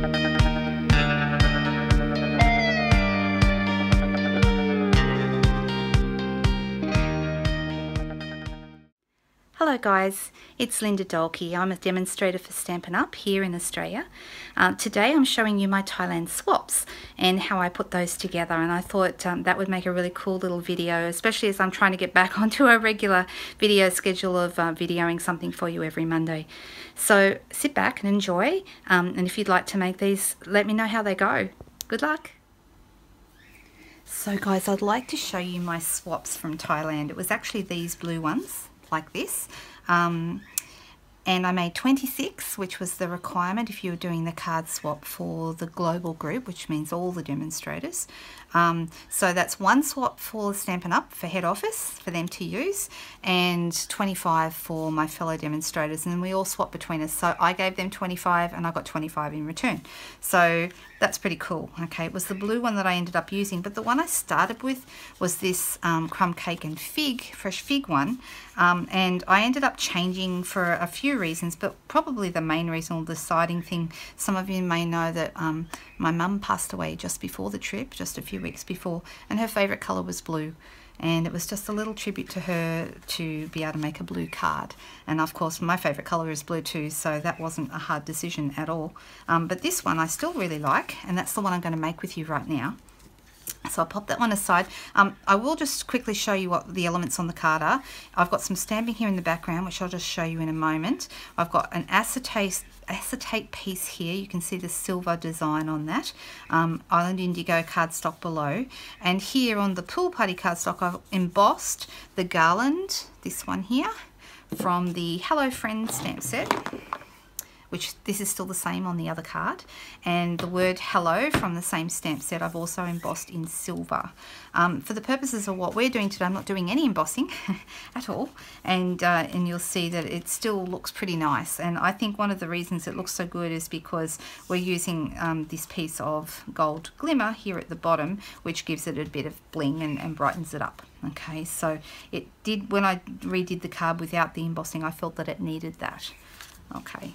Hello guys, it's Linda Dolke. I'm a demonstrator for Stampin' Up here in Australia. Today I'm showing you my Thailand swaps and how I put those together, and I thought that would make a really cool little video, especially as I'm trying to get back onto a regular video schedule of videoing something for you every Monday. So sit back and enjoy, and if you'd like to make these, let me know how they go. Good luck! So guys, I'd like to show you my swaps from Thailand. It was actually these blue ones like this, and I made 26, which was the requirement if you were doing the card swap for the global group, which means all the demonstrators. So that's one swap for Stampin' Up for head office for them to use, and 25 for my fellow demonstrators, and we all swap between us. So I gave them 25 and I got 25 in return. So that's pretty cool. Okay, it was the blue one that I ended up using, but the one I started with was this crumb cake and fig, fresh fig one, and I ended up changing for a few reasons, but probably the main reason, or the deciding thing, some of you may know that my mum passed away just before the trip, just a few weeks before, and her favourite colour was blue, and it was just a little tribute to her to be able to make a blue card. And of course my favourite colour is blue too, so that wasn't a hard decision at all. But this one I still really like, and that's the one I'm going to make with you right now. So I'll pop that one aside. I will just quickly show you what the elements on the card are. I've got some stamping here in the background, which I'll just show you in a moment. I've got an acetate piece here. You can see the silver design on that. Island Indigo cardstock below. And here on the Pool Party cardstock, I've embossed the garland, this one here, from the Hello Friend stamp set, which this is still the same on the other card, and the word hello from the same stamp set I've also embossed in silver. For the purposes of what we're doing today, I'm not doing any embossing at all, and you'll see that it still looks pretty nice. And I think one of the reasons it looks so good is because we're using this piece of gold glimmer here at the bottom, which gives it a bit of bling and brightens it up. Okay, so it did, when I redid the card without the embossing, I felt that it needed that. Okay.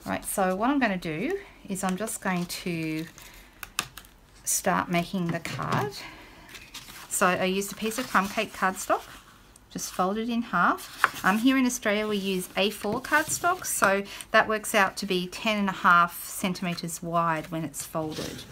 Right, so what I'm going to do is I'm just going to start making the card. So I used a piece of crumb cake cardstock, just folded in half. Here in Australia we use A4 cardstock, so that works out to be 10.5 centimetres wide when it's folded.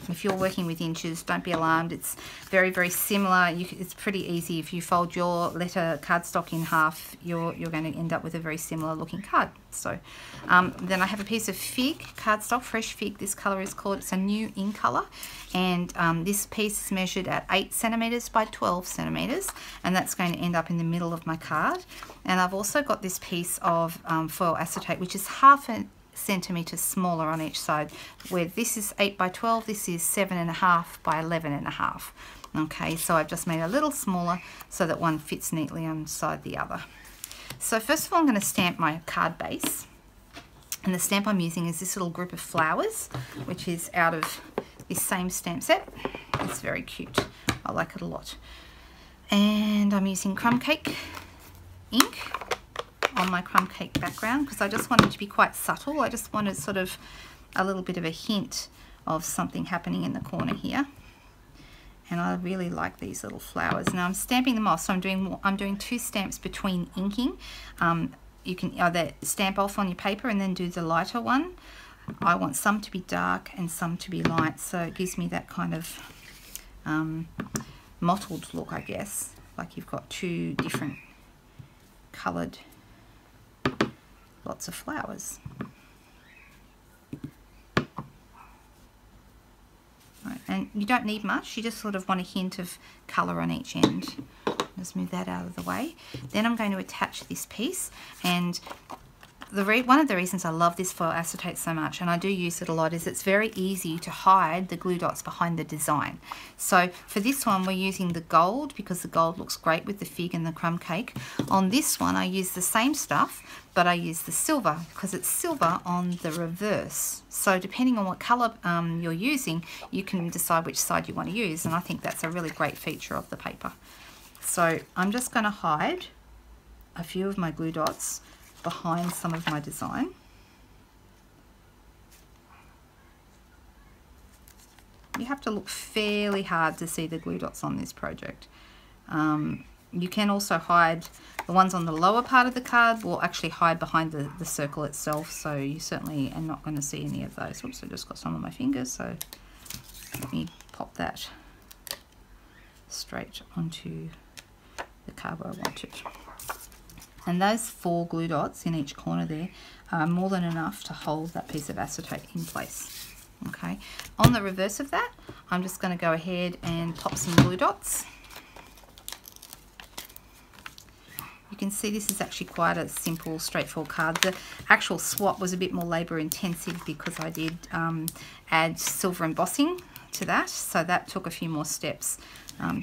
If you're working with inches, don't be alarmed. It's very, very similar. It's pretty easy. If you fold your letter cardstock in half, you're going to end up with a very similar looking card. So then I have a piece of fig cardstock, fresh fig. This colour is called, it's a new in colour. And this piece is measured at 8 centimetres by 12 centimetres. And that's going to end up in the middle of my card. And I've also got this piece of foil acetate, which is half a centimetre smaller on each side, where this is 8 by 12, this is 7.5 by 11.5. Okay, so I've just made a little smaller so that one fits neatly inside the other. So first of all I'm going to stamp my card base, and the stamp I'm using is this little group of flowers, which is out of this same stamp set. It's very cute, I like it a lot. And I'm using crumb cake ink on my crumb cake background because I just wanted to be quite subtle. I just wanted sort of a little bit of a hint of something happening in the corner here, and I really like these little flowers. Now I'm stamping them off, so I'm doing 2 stamps between inking. You can either stamp off on your paper and then do the lighter one. I want some to be dark and some to be light, so it gives me that kind of mottled look, I guess, like you've got 2 different coloured lots of flowers. Right, and you don't need much, you just sort of want a hint of colour on each end. Just move that out of the way. Then I'm going to attach this piece, and one of the reasons I love this foil acetate so much, and I do use it a lot, is it's very easy to hide the glue dots behind the design. So for this one we're using the gold because the gold looks great with the fig and the crumb cake. On this one I use the same stuff, but I use the silver because it's silver on the reverse. So depending on what colour you're using, you can decide which side you want to use, and I think that's a really great feature of the paper. So I'm just going to hide a few of my glue dots behind some of my design. you have to look fairly hard to see the glue dots on this project. You can also hide, the ones on the lower part of the card will actually hide behind the circle itself, so you certainly are not going to see any of those. Oops, I just got some on my fingers, so let me pop that straight onto the card where I want it. And those 4 glue dots in each corner there are more than enough to hold that piece of acetate in place. Okay, on the reverse of that, I'm just going to go ahead and pop some glue dots. You can see this is actually quite a simple, straightforward card. The actual swap was a bit more labour intensive because I did add silver embossing to that, so that took a few more steps,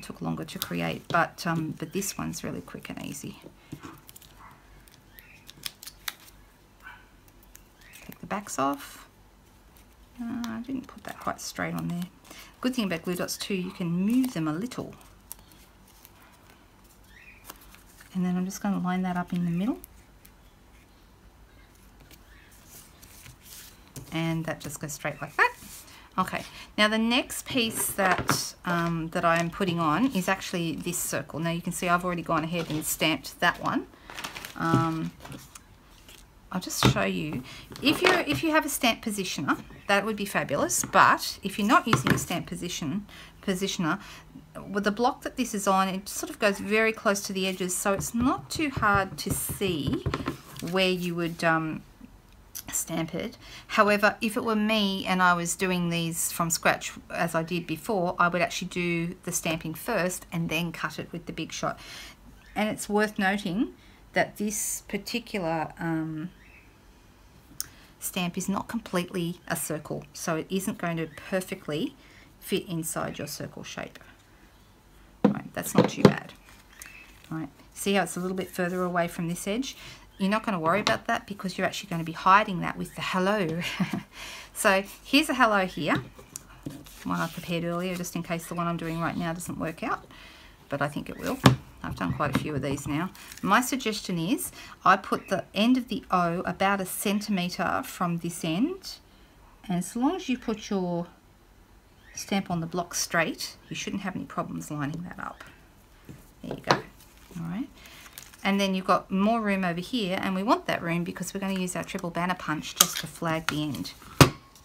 took longer to create, but this one's really quick and easy. Take the backs off. I didn't put that quite straight on there. Good thing about glue dots too, you can move them a little. And then I'm just going to line that up in the middle. And that just goes straight like that. Okay, now the next piece that, that I am putting on is actually this circle. Now you can see I've already gone ahead and stamped that one. I'll just show you. If you have a stamp positioner, that would be fabulous. But if you're not using a stamp positioner, with the block that this is on, it sort of goes very close to the edges, so it's not too hard to see where you would stamp it. However, if it were me and I was doing these from scratch as I did before, I would actually do the stamping first and then cut it with the Big Shot. And it's worth noting that this particular stamp is not completely a circle, so it isn't going to perfectly fit inside your circle shape. Right, that's not too bad. All right, see how it's a little bit further away from this edge? You're not going to worry about that because you're actually going to be hiding that with the hello. So here's a hello here, one I prepared earlier just in case the one I'm doing right now doesn't work out, but I think it will. I've done quite a few of these now. My suggestion is I put the end of the O about 1 centimetre from this end, and as long as you put your stamp on the block straight, you shouldn't have any problems lining that up. There you go. All right. And then you've got more room over here, and we want that room because we're going to use our triple banner punch just to flag the end.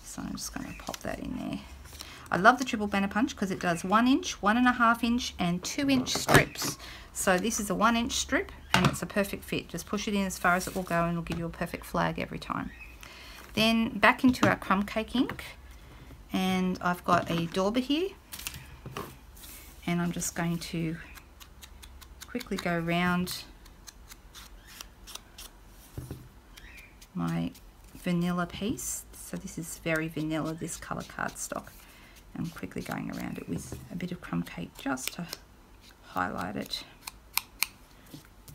So I'm just going to pop that in there. I love the triple banner punch because it does 1 inch, 1.5 inch, and 2 inch strips. So this is a 1 inch strip, and it's a perfect fit. Just push it in as far as it will go, and it'll give you a perfect flag every time. Then back into our crumb cake ink, and I've got a dauber here, and I'm just going to quickly go around my vanilla piece. So this is very vanilla, this colour cardstock. I'm quickly going around it with a bit of crumb cake just to highlight it.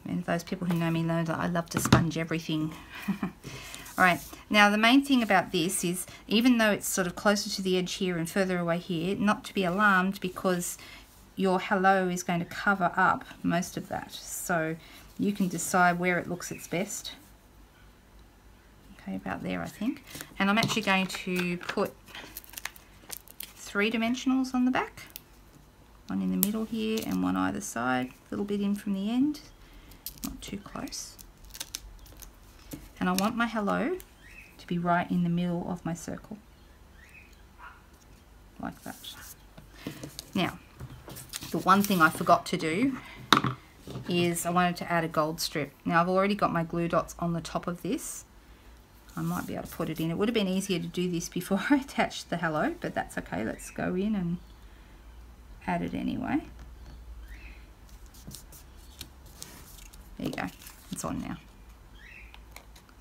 And those people who know me know that I love to sponge everything. Alright, now the main thing about this is, even though it's sort of closer to the edge here and further away here, not to be alarmed because your hello is going to cover up most of that. So you can decide where it looks its best. Okay, about there I think. And I'm actually going to put 3 dimensionals on the back. One in the middle here and one either side. A little bit in from the end. Not too close. And I want my hello to be right in the middle of my circle. Like that. Now, the one thing I forgot to do is I wanted to add a gold strip. Now I've already got my glue dots on the top of this. I might be able to put it in. It would have been easier to do this before I attached the hello, but that's okay. Let's go in and add it anyway. There you go. It's on now.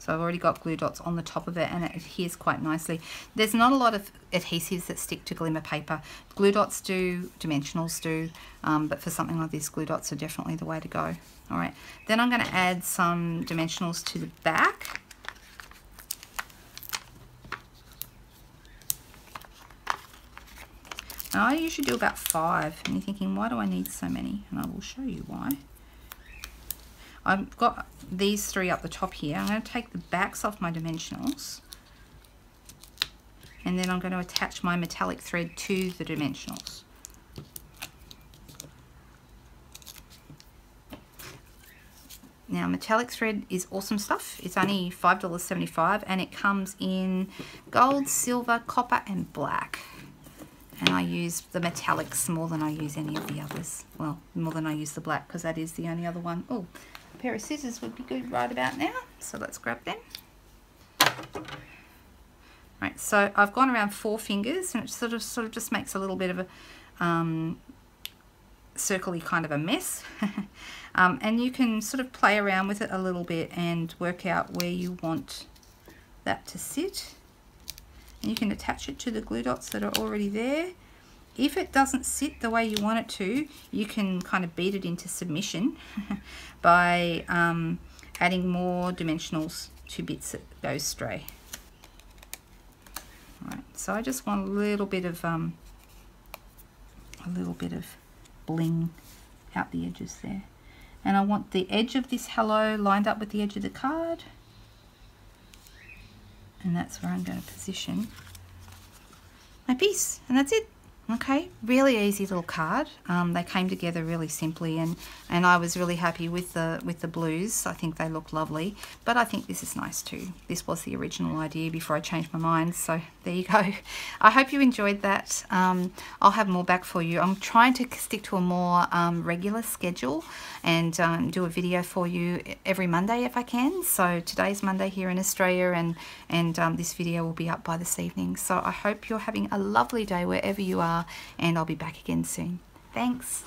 So I've already got glue dots on the top of it, and it adheres quite nicely. There's not a lot of adhesives that stick to glimmer paper. Glue dots do, dimensionals do, but for something like this, glue dots are definitely the way to go. All right. Then I'm going to add some dimensionals to the back. Now, I usually do about 5, and you're thinking, why do I need so many? And I will show you why. I've got these 3 up the top here. I'm going to take the backs off my dimensionals and then I'm going to attach my metallic thread to the dimensionals. Now, metallic thread is awesome stuff. It's only $5.75 and it comes in gold, silver, copper and black. And I use the metallics more than I use any of the others. Well, more than I use the black, because that is the only other one. Oh, a pair of scissors would be good right about now. So let's grab them. Right, so I've gone around 4 fingers, and it sort of just makes a little bit of a circly kind of a mess. And you can sort of play around with it a little bit and work out where you want that to sit. And you can attach it to the glue dots that are already there. If it doesn't sit the way you want it to, you can kind of beat it into submission by adding more dimensionals to bits that go stray. Right, so I just want a little bit of bling out the edges there. And I want the edge of this hello lined up with the edge of the card. And that's where I'm going to position my piece. And that's it. Okay, really easy little card. They came together really simply, and I was really happy with the blues. I think they look lovely, but I think this is nice too. This was the original idea before I changed my mind, so there you go. I hope you enjoyed that. I'll have more back for you. I'm trying to stick to a more regular schedule and do a video for you every Monday if I can. So today's Monday here in Australia, and this video will be up by this evening. So I hope you're having a lovely day wherever you are, and I'll be back again soon. Thanks.